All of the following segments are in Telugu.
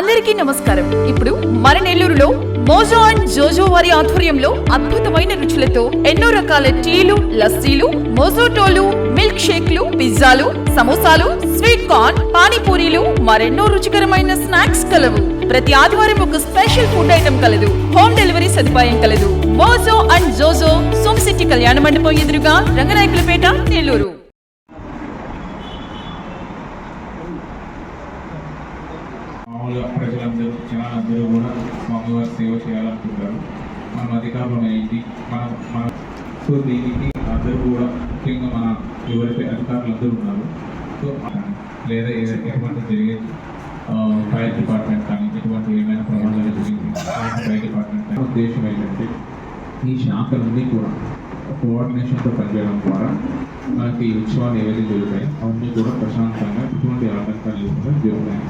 అందరికీ నమస్కారం. ఇప్పుడు మన నెల్లూరులో మోజో అండ్ జోజో వారి ఆధ్వర్యంలో అద్భుతమైన రుచులతో ఎన్నో రకాల టీలు, లస్సీలు, మోజోటోలు, మిల్క్ షేక్లు, పిజ్జాలు, సమోసాలు, స్వీట్ కార్న్, పానీపూరీలు, మరెన్నో రుచికరమైన స్నాక్స్ కలవు. ప్రతి ఆదివారం ఒక స్పెషల్ ఫుడ్ ఐటమ్ కలదు. హోమ్ డెలివరీ సదుపాయం కలదు. మోజో అండ్ జోజో, సోమ్ సిటీ కళ్యాణ మండపం ఎదురుగా, రంగనాయకులపేట, నెల్లూరు. మామూలుగా ప్రజలందరూ జనాలందరూ కూడా స్వామివారి సేవ చేయాలనుకుంటారు. మనం అధికారులు ఏంటి మన సో దీనికి అందరూ కూడా ముఖ్యంగా మన ఎవరైతే అధికారులు అందరూ ఉన్నారు సో లేదా ఎటువంటి జరిగే ఫైర్ డిపార్ట్మెంట్ కానీ ఎటువంటి ఏమైనా ప్రమాదాలు జరిగింది ఫైర్ డిపార్ట్మెంట్ కానీ ఉద్దేశం ఏంటంటే ఈ శాఖలన్నీ కూడా కోఆర్డినేషన్తో పనిచేయడం ద్వారా మనకి ఈ ఉత్సవాలు ఏవైతే జరుగుతాయో అవన్నీ కూడా ప్రశాంతంగా ఎటువంటి ఆటంకాలు లేకుండా జరుగుతాయి.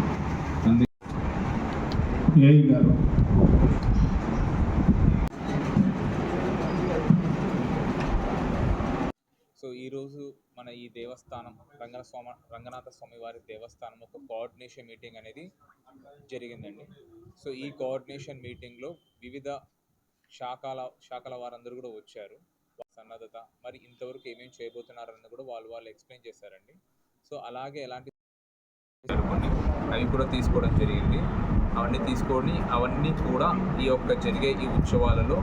ఏఈ గారు సో ఈరోజు మన ఈ దేవస్థానం రంగనాథ స్వామి వారి దేవస్థానం ఒక కోఆర్డినేషన్ మీటింగ్ అనేది జరిగిందండి. సో ఈ కోఆర్డినేషన్ మీటింగ్లో వివిధ శాఖల వారందరూ కూడా వచ్చారు. సన్నద్ధత మరి ఇంతవరకు ఏమేమి చేయబోతున్నారని కూడా వాళ్ళు ఎక్స్ప్లెయిన్ చేశారండి. సో అలాగే ఎలాంటి అవి కూడా తీసుకోవడం జరిగింది. అవన్నీ కూడా ఈ జరిగే ఈ ఉత్సవాలలో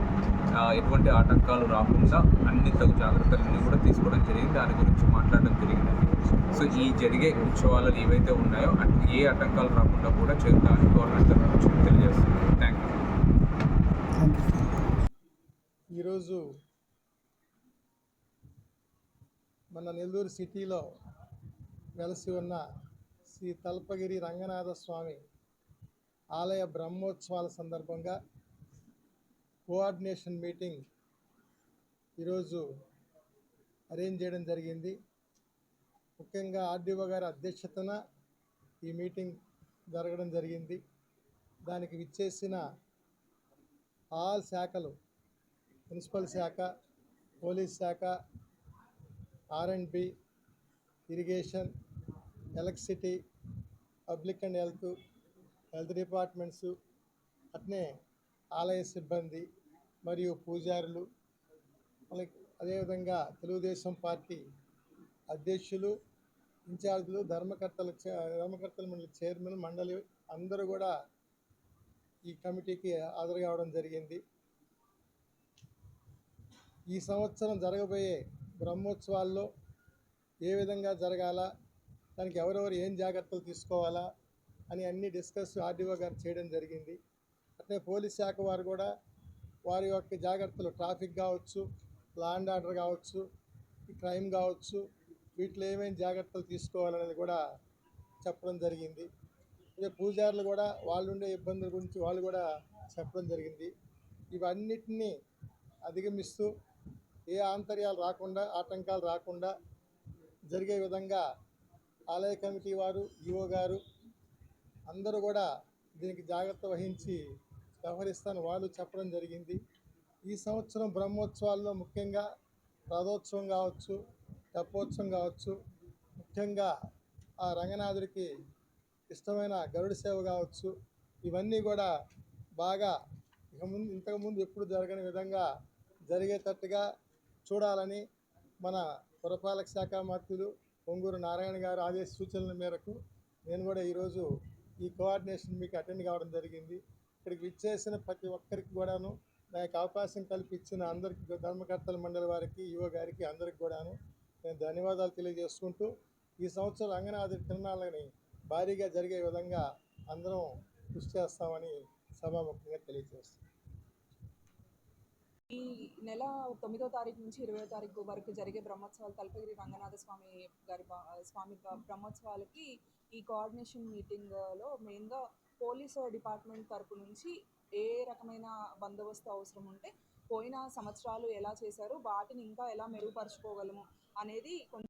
ఎటువంటి ఆటంకాలు రాకుండా అన్ని తగు జాగ్రత్తలన్నీ కూడా తీసుకోవడం జరిగింది. దాని గురించి మాట్లాడడం జరిగిందండి. సో ఈ జరిగే ఉత్సవాలు ఏవైతే ఉన్నాయో ఏ ఆటంకాలు రాకుండా కూడా చేద్దామని గవర్నమెంట్ తరఫు నుంచి తెలియజేస్తుంది. Thank you. ఈరోజు మన నెల్లూరు సిటీలో వెలసి ఉన్న శ్రీ తల్పగిరి రంగనాథ స్వామి ఆలయ బ్రహ్మోత్సవాల సందర్భంగా కోఆర్డినేషన్ మీటింగ్ ఈరోజు అరేంజ్ చేయడం జరిగింది. ముఖ్యంగా ఆర్డీఓ గారి అధ్యక్షతన ఈ మీటింగ్ జరగడం జరిగింది. దానికి విచ్చేసిన ఆల్ శాఖలు, మున్సిపల్ శాఖ, పోలీస్ శాఖ, R&B, irrigation, electricity, public and health departments, అట్నే ఆలయ సిబ్బంది మరియు పూజారులు, అదేవిధంగా తెలుగుదేశం పార్టీ అధ్యక్షులు, ఇన్ఛార్జీలు, ధర్మకర్తల మండలి చైర్మన్, మండలి అందరూ కూడా ఈ కమిటీకి హాజరు కావడం జరిగింది. ఈ సంవత్సరం జరగబోయే బ్రహ్మోత్సవాల్లో ఏ విధంగా జరగాలా, దానికి ఎవరెవరు ఏం జాగ్రత్తలు తీసుకోవాలా అని అన్ని డిస్కస్ ఆర్డీఓ గారు చేయడం జరిగింది. అట్లే పోలీస్ శాఖ వారు కూడా వారి యొక్క జాగ్రత్తలు, ట్రాఫిక్ కావచ్చు, లా అండ్ ఆర్డర్ కావచ్చు, క్రైమ్ కావచ్చు, వీటిలో ఏమేమి జాగ్రత్తలు తీసుకోవాలనేది కూడా చెప్పడం జరిగింది. ఇదే పూజారులు కూడా వాళ్ళు ఉండే ఇబ్బందుల గురించి వాళ్ళు కూడా చెప్పడం జరిగింది. ఇవన్నిటినీ అధిగమిస్తూ ఏ ఆటంకాలు రాకుండా జరిగే విధంగా ఆలయ కమిటీ వారు, ఈఓ గారు అందరూ కూడా దీనికి జాగ్రత్త వహించి వ్యవహరిస్తాను వాళ్ళు చెప్పడం జరిగింది. ఈ సంవత్సరం బ్రహ్మోత్సవాల్లో ముఖ్యంగా రథోత్సవం కావచ్చు, తెప్పోత్సవం కావచ్చు, ముఖ్యంగా ఆ రంగనాథుడికి ఇష్టమైన గరుడ సేవ కావచ్చు, ఇవన్నీ కూడా బాగా ఇంతకుముందు ఎప్పుడు జరగని విధంగా జరిగేటట్టుగా చూడాలని మన పురపాలక శాఖ మంత్రులు పొంగూరు నారాయణ గారు సూచనల మేరకు నేను కూడా ఈరోజు ఈ కోఆర్డినేషన్ మీకు అటెండ్ కావడం జరిగింది. ఇక్కడికి విచ్చేసిన ప్రతి ఒక్కరికి కూడాను నాకు అవకాశం కల్పించిన అందరికీ, ధర్మకర్తల మండలి వారికి, ఈఓ గారికి అందరికి కూడాను నేను ధన్యవాదాలు తెలియజేసుకుంటూ ఈ సంవత్సరం రంగనాథుడి తిరునాళ్ళని భారీగా జరిగే విధంగా అందరం కృషి చేస్తామని సభాముఖంగా తెలియజేస్తాం. ఈ నెల 9వ తారీఖు నుంచి 20వ తారీఖు వరకు జరిగే బ్రహ్మోత్సవాలు, తల్పగిరి రంగనాథ స్వామి బ్రహ్మోత్సవాలకి ఈ కోఆర్డినేషన్ మీటింగ్లో మెయిన్గా పోలీస్ డిపార్ట్మెంట్ తరపు నుంచి ఏ రకమైన బందోబస్తు అవసరం ఉంటే, పోయిన సంవత్సరాలు ఎలా చేశారు, వాటిని ఇంకా ఎలా మెరుగుపరుచుకోగలము అనేది కొంచెం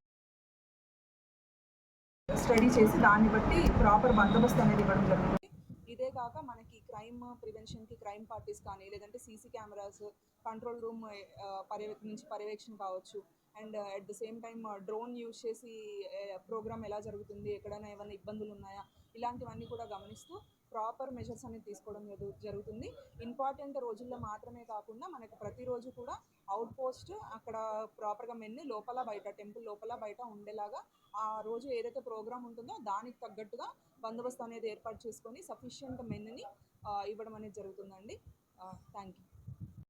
స్టడీ చేసి దాన్ని బట్టి ప్రాపర్ బందోబస్తు అనేది ఇవ్వడం జరుగుతుంది. ఇదే కాక మనకి క్రైమ్ ప్రివెన్షన్కి క్రైమ్ పార్టీస్ కానీ, లేదంటే సీసీ కెమెరాస్, కంట్రోల్ రూమ్ నుంచి పర్యవేక్షణ కావచ్చు, and at the same time drone use చేసి ప్రోగ్రామ్ ఎలా జరుగుతుంది, ఎక్కడైనా ఏమైనా ఇబ్బందులు ఉన్నాయా, ఇలాంటివన్నీ కూడా గమనిస్తూ ప్రాపర్ మెజర్స్ అనేది తీసుకోవడం జరుగుతుంది. ఇంపార్టెంట్ రోజుల్లో మాత్రమే కాకుండా మనకి ప్రతిరోజు కూడా అవుట్ పోస్ట్ అక్కడ ప్రాపర్గా మెన్ని లోపల బయట టెంపుల్ లోపల బయట ఉండేలాగా ఆ రోజు ఏదైతే ప్రోగ్రామ్ ఉంటుందో దానికి తగ్గట్టుగా బందోబస్తు అనేది ఏర్పాటు చేసుకొని సఫిషియెంట్ మెన్ని ఇవ్వడం అనేది జరుగుతుందండి. Thank you.